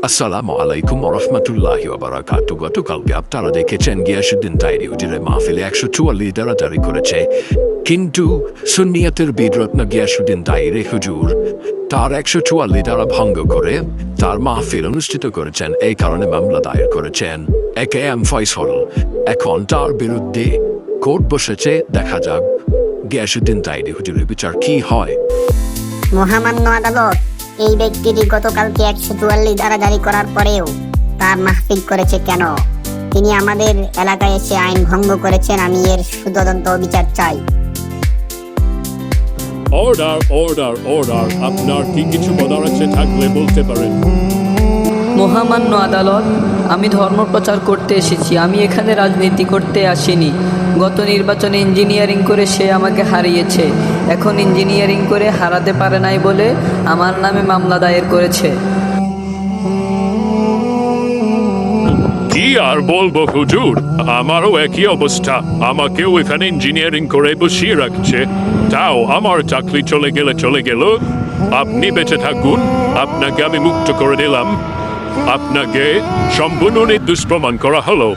আসসালামু আলাইকুম রহমতুল্লাহি বারাকাতু। গতকালকে আপনারা দেখেছেন গিয়াসউদ্দিন তাইরি হুজুরের মাহফিলে 144 দ্বারা জারি করেছে, কিন্তু সুন্নিয়তের বীররত্ন গিয়াসউদ্দিন তাইরি হুজুর তার 144 দ্বারা ভঙ্গ করে তার মাহফিল অনুষ্ঠিত করেছেন। এই কারণে মামলা দায়ের করেছেন AKM ফয়সল। এখন তার বিরুদ্ধে কোর্ট বসেছে, দেখা যাক গিয়াসউদ্দিন তাইরি হুজুরের বিচার কি হয়। মহামান্য আদালত এই ব্যক্তিটি গতকালকে 144 ধারা জারি করার পরেও তার মাহফিল করেছে কেন? তিনি আমাদের এলাকায় এসে আইন ভঙ্গ করেছেন। আমি এর সুতদন্ত বিচার চাই। অর্ডার অর্ডার অর্ডার, আপনার কি কিছু বলার আছে থাকলে বলতে পারেন। মহামান্য আদালত, আমি ধর্ম প্রচার করতে এসেছি, আমি এখানে রাজনীতি করতে আসিনি। গত নির্বাচনে ইঞ্জিনিয়ারিং করে সে আমাকে হারিয়েছে, এখন ইঞ্জিনিয়ারিং করে হারাতে পারে নাই বলে আমার নামে মামলা দায়ের করেছে। কি আর বলবো হুজুর, আমারও একই অবস্থা। আমাকেও এখানে ইঞ্জিনিয়ারিং করে বসিয়ে রাখছে, তাও আমার চাকরি চলে গেল। আপনি বেঁচে থাকুন, আপনাকে আমি মুক্ত করে দিলাম। আপনাকে সম্পূর্ণ নির্দোষ প্রমাণ করা হলো।